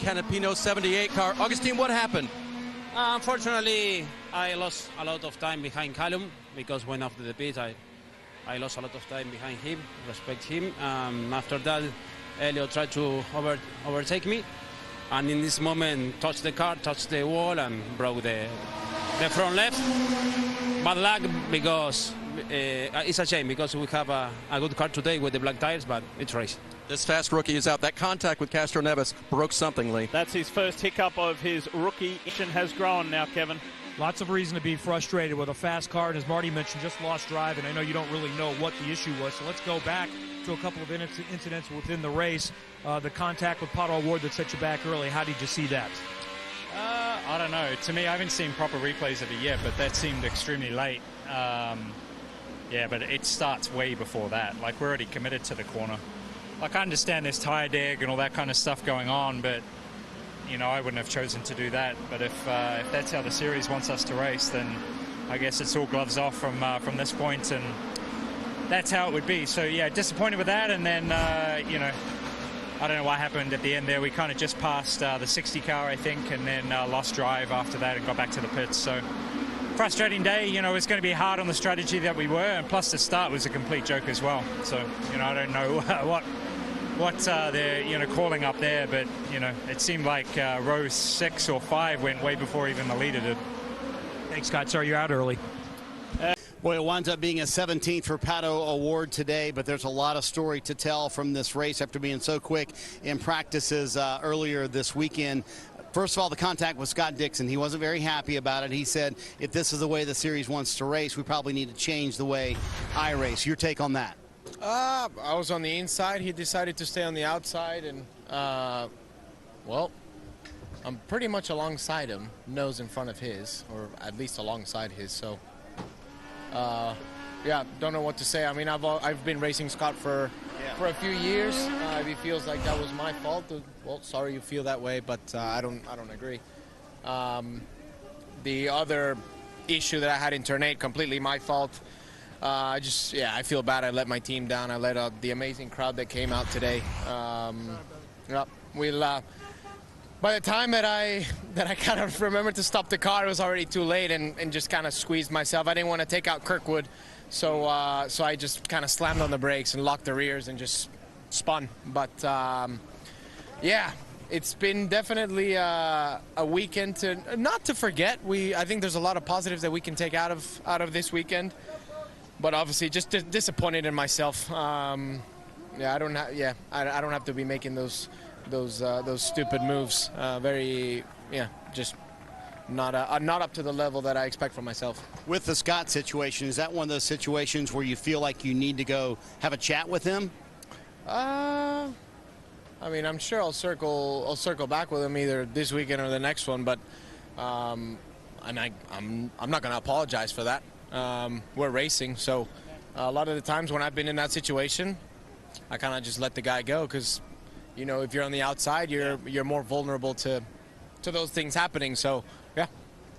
Canapino 78 car. Augustine, what happened? Unfortunately, I lost a lot of time behind Callum because when after the pit, I lost a lot of time behind him, respect him. After that, Elliot tried to overtake me, and in this moment, touched the car, touched the wall, and broke the front left. Bad luck because it's a shame because we have a good car today with the black tires, but it's race. This fast rookie is out. That contact with Castro Neves broke something, Lee. That's his first hiccup of his rookie. Action has grown now, Kevin. Lots of reason to be frustrated with a fast car, and as Marty mentioned, just lost drive, and I know you don't really know what the issue was, so let's go back to a couple of incidents within the race. The contact with Pato O'Ward that set you back early, how did you see that? I don't know. To me, I haven't seen proper replays of it yet, but that seemed extremely late. Yeah, but it starts way before that. Like, we're already committed to the corner. Like, I understand there's tire deg and all that kind of stuff going on, but, you know, I wouldn't have chosen to do that. But if that's how the series wants us to race, then I guess it's all gloves off from this point, and that's how it would be. So, yeah, disappointed with that, and then, you know, I don't know what happened at the end there. We kind of just passed the 60 car, I think, and then lost drive after that and got back to the pits. So, frustrating day. You know, it's going to be hard on the strategy that we were, and plus the start was a complete joke as well. So, you know, I don't know what they're, you know, calling up there, but, you know, it seemed like row 6 or 5 went way before even the leader did. Thanks, Scott. Sorry you're out early. Boy, it winds up being a 17th for Pato O'Ward today, but there's a lot of story to tell from this race after being so quick in practices earlier this weekend. First of all, the contact with Scott Dixon. He wasn't very happy about it. He said, if this is the way the series wants to race, we probably need to change the way I race. Your take on that? I was on the inside. He decided to stay on the outside, and, well, I'm pretty much alongside him, nose in front of his, or at least alongside his, so... yeah, don't know what to say. I mean, I've been racing Scott for a few years. If he feels like that was my fault, well, sorry you feel that way, but I don't agree. The other issue that I had in turn 8, completely my fault. I feel bad. I let my team down. I let the amazing crowd that came out today. Yeah, we'll. By the time that I kind of remembered to stop the car, it was already too late, and just kind of squeezed myself. I didn't want to take out Kirkwood, so I just kind of slammed on the brakes and locked the rears and just spun. But yeah, it's been definitely a weekend not to forget. I think there's a lot of positives that we can take out of this weekend, but obviously just disappointed in myself. I don't have to be making those stupid moves. Just not up to the level that I expect from myself. With the Scott situation, is that one of those situations where you feel like you need to go have a chat with him? I mean, I'm sure I'll circle back with him either this weekend or the next one, but I'm not going to apologize for that. We're racing, so a lot of the times when I've been in that situation, I kind of just let the guy go, because, you know, if you're on the outside, you're more vulnerable to those things happening. So, yeah.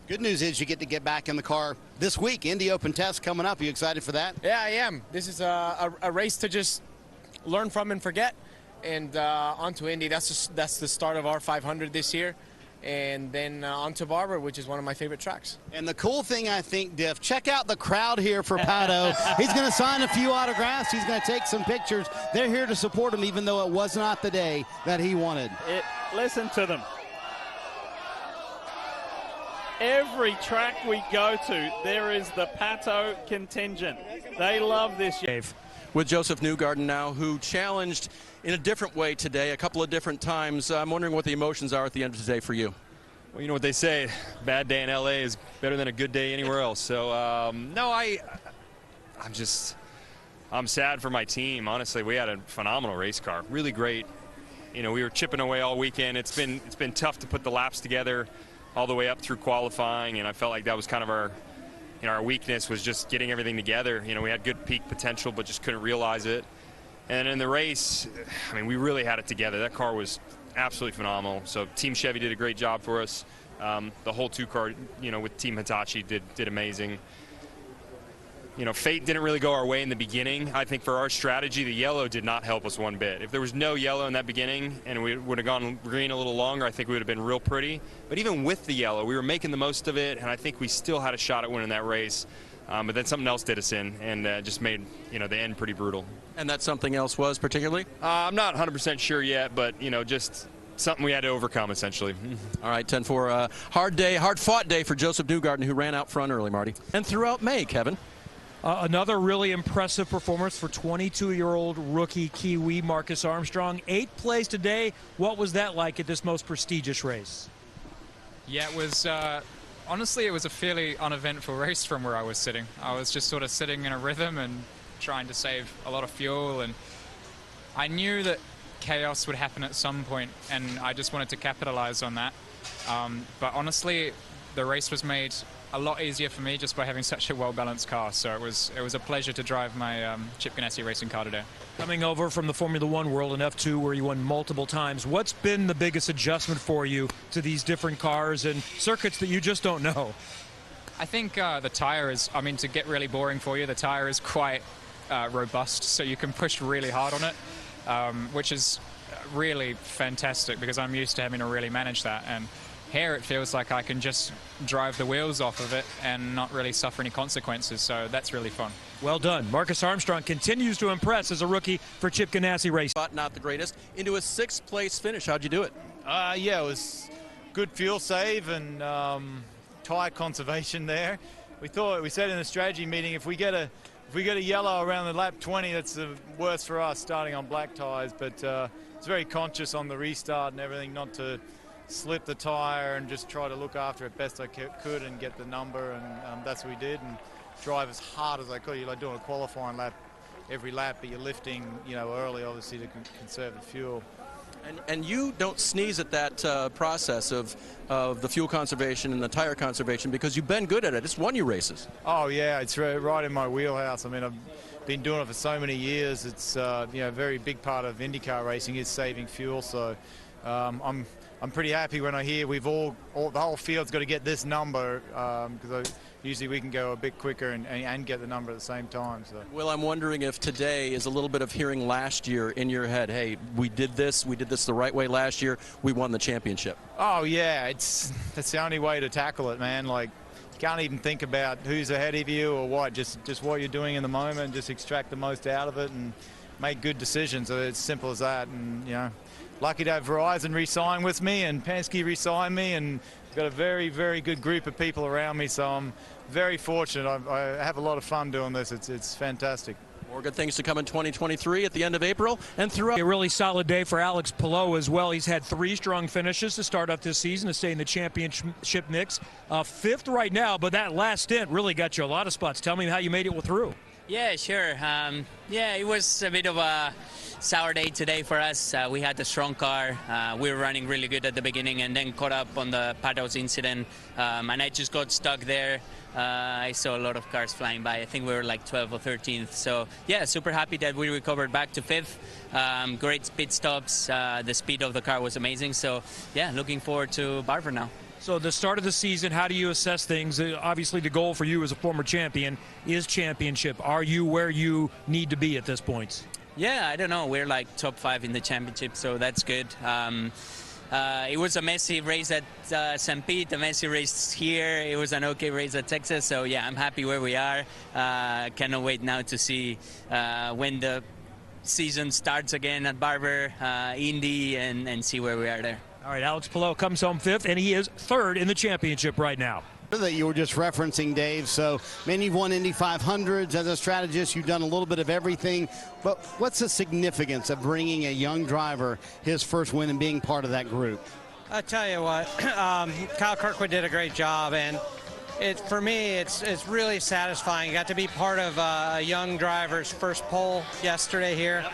Good news is you get back in the car this week. Indy Open Test coming up. Are you excited for that? Yeah, I am. This is a race to just learn from and forget. And onto Indy. That's the start of our 500 this year. And then onto Barber, which is one of my favorite tracks. And the cool thing, I think, Diff, check out the crowd here for Pato. He's going to sign a few autographs. He's going to take some pictures. They're here to support him, even though it was not the day that he wanted. Listen to them. Every track we go to, there is the Pato contingent. They love this year. With Joseph Newgarden now, who challenged in a different way today, a couple of different times. I'm wondering what the emotions are at the end of today for you. Well, you know what they say, bad day in LA is better than a good day anywhere else. So, no, I'm sad for my team. Honestly, we had a phenomenal race car, really great. You know, we were chipping away all weekend. It's been tough to put the laps together all the way up through qualifying, and I felt like that was kind of our weakness, was just getting everything together. You know, we had good peak potential, but just couldn't realize it. And in the race, I mean, we really had it together. That car was absolutely phenomenal. So Team Chevy did a great job for us. The whole 2 car, you know, with Team Hitachi did amazing. fate didn't really go our way in the beginning. I think for our strategy, the yellow did not help us one bit. If there was no yellow in that beginning and we would have gone green a little longer, I think we would have been real pretty. But even with the yellow, we were making the most of it, and I think we still had a shot at winning that race. But then something else did us in and just made the end pretty brutal. And that something else was particularly? I'm not 100% sure yet, but just something we had to overcome, essentially. All right, 10-4. Hard-fought day for Joseph Newgarden, who ran out front early, Marty. And throughout May, Kevin. Another really impressive performance for 22-year-old rookie Kiwi Marcus Armstrong. 8th place today. What was that like at this most prestigious race? Yeah, it was... honestly, it was a fairly uneventful race from where I was sitting. I was just sort of sitting in a rhythm and trying to save a lot of fuel, and I knew that chaos would happen at some point, and I just wanted to capitalize on that. But honestly, the race was made a lot easier for me just by having such a well-balanced car. So it was a pleasure to drive my Chip Ganassi racing car today. Coming over from the Formula One world in F2 where you won multiple times, what's been the biggest adjustment for you to these different cars and circuits that you just don't know? I think the tire is, to get really boring for you, the tire is quite robust, so you can push really hard on it, which is really fantastic because I'm used to having to really manage that. And here it feels like I can just drive the wheels off of it and not really suffer any consequences, so that's really fun. Well done. Marcus Armstrong continues to impress as a rookie for Chip Ganassi Racing. But not the greatest, into a 6th place finish. How'd you do it? Yeah, it was good fuel save and tire conservation there. We said in the strategy meeting, if we get a yellow around the lap 20, that's the worst for us starting on black tires. But it's very conscious on the restart and everything not to slip the tire and just try to look after it best I could and get the number, and that's what we did, and drive as hard as I could. You're like doing a qualifying lap every lap, but you're lifting early obviously to conserve the fuel. And you don't sneeze at that process of the fuel conservation and the tire conservation because you've been good at it. It's won you races. Oh yeah, it's right in my wheelhouse. I've been doing it for so many years. It's a very big part of IndyCar racing is saving fuel, so I'm pretty happy when I hear the whole field's got to get this number because usually we can go a bit quicker and get the number at the same time. So. Well, I'm wondering if today is a little bit of hearing last year in your head. Hey, we did this the right way last year. We won the championship. Oh yeah, that's the only way to tackle it, man. Like you can't even think about who's ahead of you or what. Just what you're doing in the moment. Just extract the most out of it and make good decisions. So it's simple as that. And lucky to have Verizon re-sign with me and Penske re-sign me, and got a very, very good group of people around me, so I'm very fortunate. I have a lot of fun doing this. It's fantastic. More good things to come in 2023 at the end of April and throughout. A really solid day for Alex Palou as well. He's had 3 strong finishes to start up this season to stay in the championship mix. 5th right now, but that last stint really got you a lot of spots. Tell me how you made it through. Yeah, sure. It was a bit of a sour day today for us. We had a strong car. We were running really good at the beginning and then caught up on the Pato's incident, and I just got stuck there. I saw a lot of cars flying by. I think we were like 12th or 13th. So, yeah, super happy that we recovered back to 5th. Great pit stops. The speed of the car was amazing. So, yeah, looking forward to Barber now. So the start of the season, how do you assess things? Obviously, the goal for you as a former champion is championship. Are you where you need to be at this point? Yeah, I don't know. We're like top 5 in the championship, so that's good. It was a messy race at St. Pete, a messy race here. It was an okay race at Texas, so yeah, I'm happy where we are. Cannot wait now to see when the season starts again at Barber, Indy, and see where we are there. All right, Alex Palou comes home 5th, and he is 3rd in the championship right now. That you were just referencing, Dave. So, man, you've won Indy 500s as a strategist. You've done a little bit of everything. But what's the significance of bringing a young driver his first win and being part of that group? I tell you what, Kyle Kirkwood did a great job, and for me, it's really satisfying. Got to be part of a young driver's first pole yesterday here.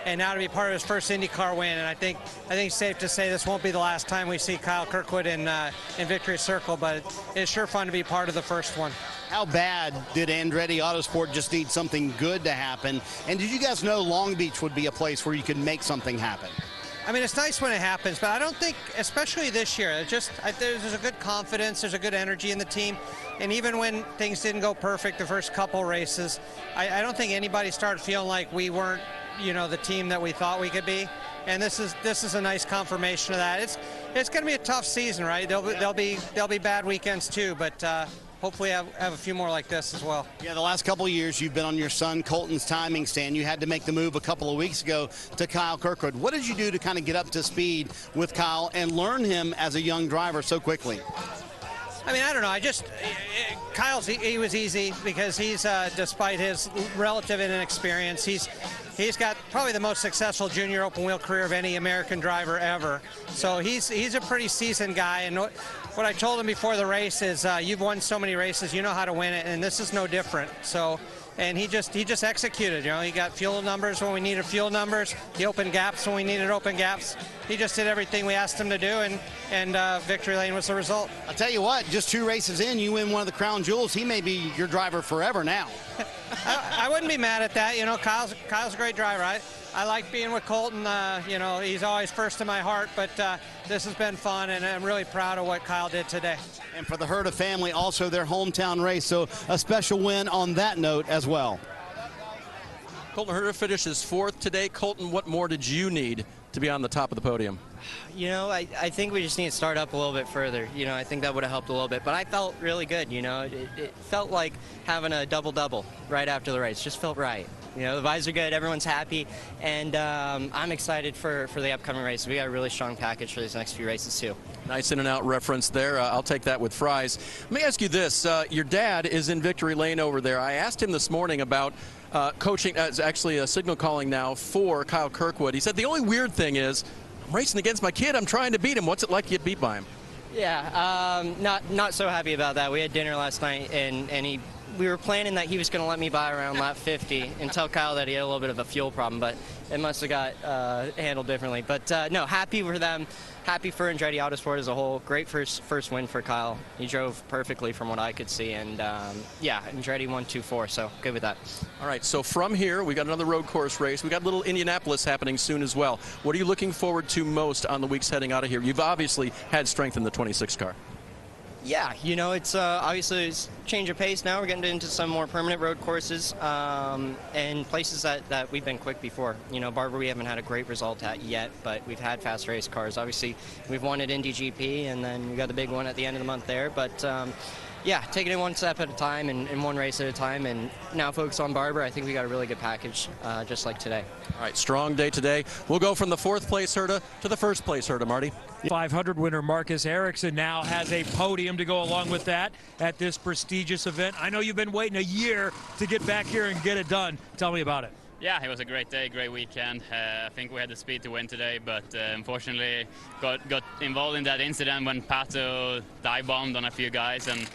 And now to be part of his first IndyCar win, and I think it's safe to say this won't be the last time we see Kyle Kirkwood in Victory Circle, but it's sure fun to be part of the first one. How bad did Andretti Autosport just need something good to happen? And did you guys know Long Beach would be a place where you could make something happen? I mean, it's nice when it happens, but I don't think, especially this year, there's a good confidence, there's a good energy in the team, and even when things didn't go perfect the first couple races, I don't think anybody started feeling like we weren't, the team that we thought we could be. And this is a nice confirmation of that. It's going to be a tough season, right? There'll be bad weekends too, but hopefully have a few more like this as well. Yeah, the last couple of years you've been on your son Colton's timing stand. You had to make the move a couple of weeks ago to Kyle Kirkwood. What did you do to kind of get up to speed with Kyle and learn him as a young driver so quickly? I mean, I don't know. Kyle's, he was easy because he's, despite his relative inexperience, he's got probably the most successful junior open wheel career of any American driver ever. So he's a pretty seasoned guy. And what I told him before the race is, you've won so many races, you know how to win it, and this is no different. So. And he just executed. He got fuel numbers when we needed fuel numbers. He opened gaps when we needed open gaps. He just did everything we asked him to do, and victory lane was the result. I'll tell you what, just 2 races in, you win one of the crown jewels. He may be your driver forever now. I wouldn't be mad at that. Kyle's a great driver. I like being with Colton. He's always first in my heart, but this has been fun, and I'm really proud of what Kyle did today. And for the Herta family, also their hometown race, so a special win on that note as well. Colton Herta finishes 4th today. Colton, what more did you need to be on the top of the podium? I think we just need to start up a little bit further. I think that would have helped a little bit. But I felt really good, It felt like having a double-double right after the race. Just felt right. The vibes are good, everyone's happy, and I'm excited for the upcoming race. We got a really strong package for these next few races, too. Nice in and out reference there. I'll take that with fries. Let me ask you this. Your dad is in victory lane over there. I asked him this morning about coaching, actually a signal calling now for Kyle Kirkwood. He said the only weird thing is I'm racing against my kid. I'm trying to beat him. What's it like to get beat by him? Yeah, not so happy about that. We had dinner last night, and we were planning that he was going to let me by around lap 50 and tell Kyle that he had a little bit of a fuel problem, but it must have got handled differently. But no, happy for them, happy for Andretti Autosport as a whole. Great first win for Kyle. He drove perfectly from what I could see, and yeah, Andretti won 2-4, so good with that. All right, so from here, we got another road course race. We got a little Indianapolis happening soon as well. What are you looking forward to most on the weeks heading out of here? You've obviously had strength in the 26 car. Yeah, it's obviously it's change of pace now. We're getting into some more permanent road courses and places that we've been quick before. Barber we haven't had a great result at yet, but we've had fast race cars. Obviously, we've won at Indy GP, and then we got the big one at the end of the month there. But yeah, taking it one step at a time and one race at a time, and now focus on Barber. I think we got a really good package, just like today. All right, strong day today. We'll go from the 4th place Herta to the 1st place Herta, Marty. 500 winner Marcus Erickson now has a podium to go along with that at this prestigious event. I know you've been waiting a year to get back here and get it done. Tell me about it. Yeah, it was a great day, great weekend. I think we had the speed to win today, but unfortunately got involved in that incident when Pato dive-bombed on a few guys and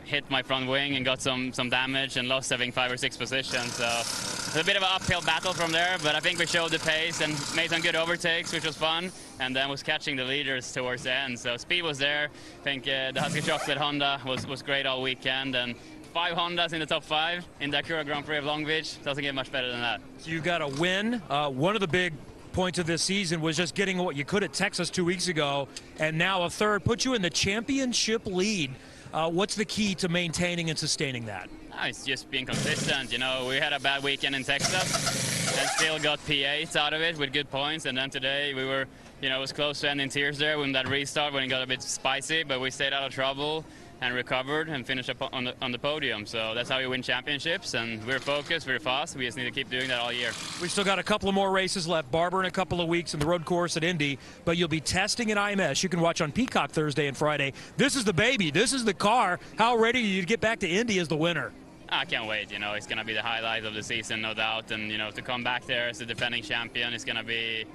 hit my front wing and got some damage and lost, I think, 5 or 6 positions. So it's a bit of an uphill battle from there, but I think we showed the pace and made some good overtakes, which was fun, and then was catching the leaders towards the end. So speed was there. I think the Husky Chocolate Honda was great all weekend, and 5 Hondas in the top 5 in the Acura Grand Prix of Long Beach. Doesn't get much better than that. So you got a win. One of the big points of this season was just getting what you could at Texas 2 weeks ago, and now a 3rd puts you in the championship lead. What's the key to maintaining and sustaining that? It's just being consistent. We had a bad weekend in Texas and still got P8 out of it with good points. And then today we were, it was close to ending tears there when that restart, when it got a bit spicy, but we stayed out of trouble and recovered and finished up on the podium. So that's how we win championships, and we're focused, we're fast. We just need to keep doing that all year. We still got a couple of more races left. Barber in a couple of weeks and the road course at Indy, but you'll be testing at IMS. You can watch on Peacock Thursday and Friday. This is the baby. This is the car. How ready are you to get back to Indy as the winner? I can't wait. It's going to be the highlight of the season, no doubt. And, to come back there as the defending champion is going to be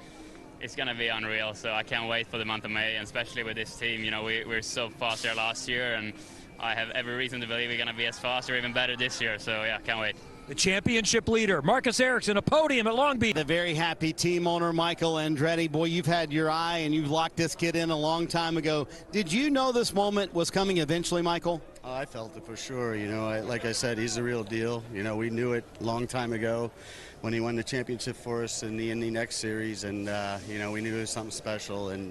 unreal. So I can't wait for the month of May, and especially with this team. We're so fast there last year, and I have every reason to believe we're going to be as fast or even better this year. So, yeah, can't wait. The championship leader, Marcus Erickson, a podium at Long Beach. The very happy team owner, Michael Andretti. Boy, you've had your eye and you've locked this kid in a long time ago. Did you know this moment was coming eventually, Michael? Oh, I felt it for sure. You know, like I said, he's the real deal. You know, we knew it a long time ago when he won the championship for us in the Indy Next Series, and you know, we knew it was something special. And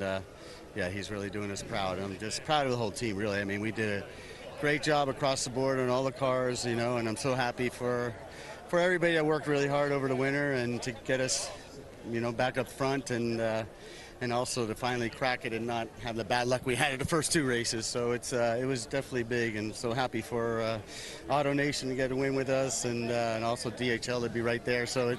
yeah, he's really doing us proud. I'm just proud of the whole team, really. I mean, we did a great job across the board on all the cars, you know, and I'm so happy for everybody that worked really hard over the winter and to get us, you know, back up front, and also to finally crack it and not have the bad luck we had at the first 2 races. So it was definitely big, and so happy for Auto Nation to get a win with us, and also DHL to be right there. So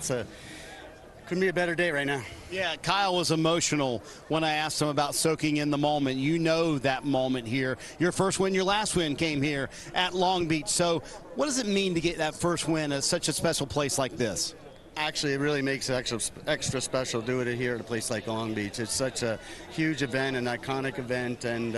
couldn't be a better day right now. Yeah, Kyle was emotional when I asked him about soaking in the moment. You know that moment here. Your first win, your last win came here at Long Beach. So what does it mean to get that first win at such a special place like this? Actually, it really makes it extra special doing it here at a place like Long Beach. It's such a huge event, an iconic event, and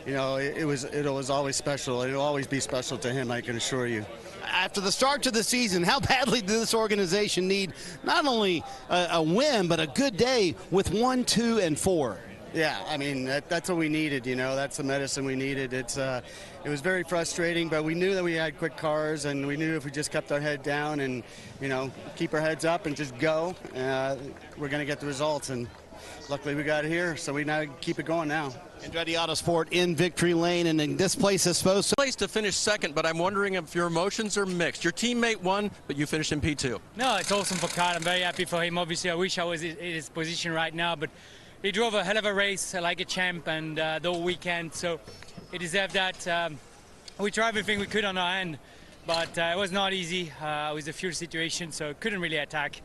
you know, it was always special. It'll always be special to him, I can assure you. After the start to the season, how badly did this organization need not only a win, but a good day with 1, 2, and 4? Yeah, I mean, that's what we needed, you know. That's the medicine we needed. It was very frustrating, but we knew that we had quick cars, and we knew if we just kept our head down and, you know, keep our heads up and just go, we're going to get the results. And luckily we got it here, so we now keep it going now. Andretti Autosport in victory lane, and in this place is supposed to... Place to finish second, but I'm wondering if your emotions are mixed. Your teammate won, but you finished in P2. No, it's awesome for Kyle. I'm very happy for him. Obviously, I wish I was in his position right now, but he drove a hell of a race like a champ, and the whole weekend, so he deserved that. We tried everything we could on our end, but it was not easy. It was a fuel situation, so couldn't really attack.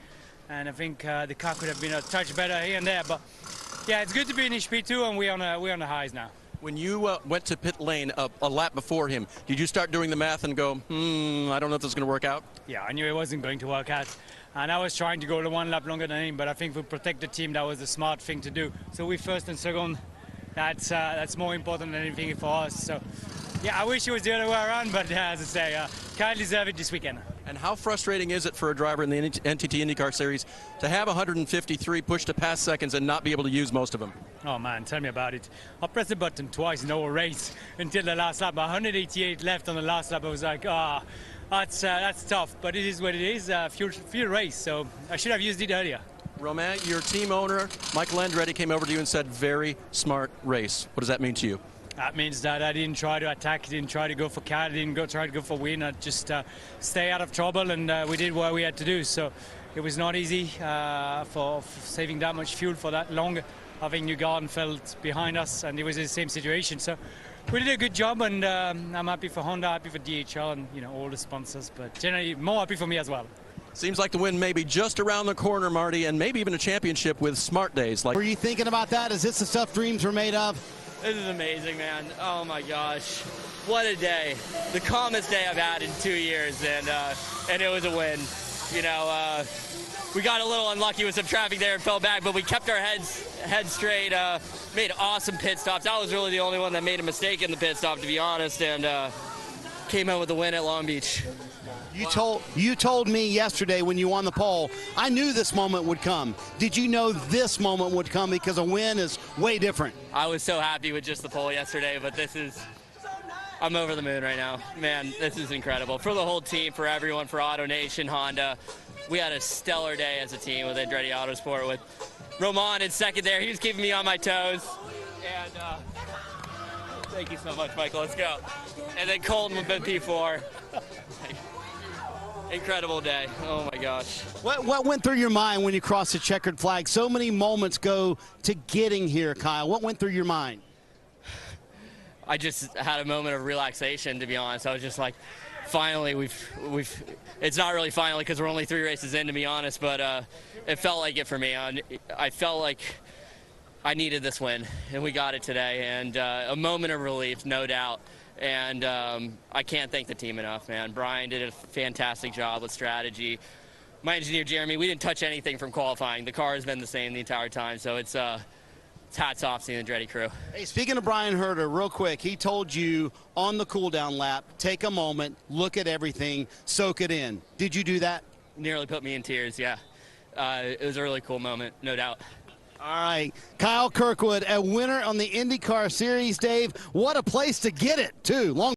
And I think the car could have been a touch better here and there, but yeah, it's good to be in P2, and we're on the highs now. When you went to pit lane a lap before him, did you start doing the math and go, I don't know if this is going to work out? Yeah, I knew it wasn't going to work out. And I was trying to go 1 lap longer than him, but I think to protect the team, that was the smart thing to do. So we first and second, that's more important than anything for us. So yeah, I wish it was the other way around, but as I say, Kyle deserved it this weekend. And how frustrating is it for a driver in the NTT IndyCar Series to have 153 push to pass seconds and not be able to use most of them? Oh man, tell me about it. I pressed the button twice in the whole race until the last lap. 188 left on the last lap. I was like, that's tough, but it is what it is. Fuel race, so I should have used it earlier. Romain, your team owner, Michael Andretti, came over to you and said, very smart race. What does that mean to you? That means that I didn't try to attack, didn't try to go for cat, didn't try to go for win. I just stay out of trouble, and we did what we had to do. So it was not easy for saving that much fuel for that long. I think New Garden felt behind us, and it was the same situation. So we did a good job, and I'm happy for Honda, happy for DHL, and you know, all the sponsors. But generally, more happy for me as well. Seems like the win may be just around the corner, Marty, and maybe even a championship with smart days. Were you thinking about that? Is this the stuff dreams were made of? This is amazing, man. Oh my gosh, what a day! The calmest day I've had in 2 years, and it was a win. You know, we got a little unlucky with some traffic there and fell back, but we kept our heads straight. Made awesome pit stops. I was really the only one that made a mistake in the pit stop, to be honest, and came out with the win at Long Beach. You told me yesterday when you won the pole, I knew this moment would come. Did you know this moment would come, because a win is way different? I was so happy with just the pole yesterday, but I'm over the moon right now. Man, this is incredible. For the whole team, for everyone, for Auto Nation, Honda. We had a stellar day as a team with Andretti Autosport, with Romain in second there. He was keeping me on my toes. And thank you so much, Michael. Let's go. And then Colton with P4. Incredible day. Oh my gosh. What went through your mind when you crossed the checkered flag? So many moments go to getting here, Kyle. What went through your mind? I just had a moment of relaxation, to be honest. I was just like, finally, we've it's not really finally, because we're only 3 races in, to be honest, but it felt like it for me. I felt like I needed this win, and we got it today, and a moment of relief, no doubt. And I can't thank the team enough, man. Brian did a fantastic job with strategy. My engineer, Jeremy, we didn't touch anything from qualifying. The car has been the same the entire time, so it's hats off to the Andretti crew. Hey, speaking of Brian Herter, real quick, he told you on the cool-down lap, take a moment, look at everything, soak it in. Did you do that? Nearly put me in tears, yeah. It was a really cool moment, no doubt. All right, Kyle Kirkwood, a winner on the IndyCar Series, Dave. What a place to get it, too.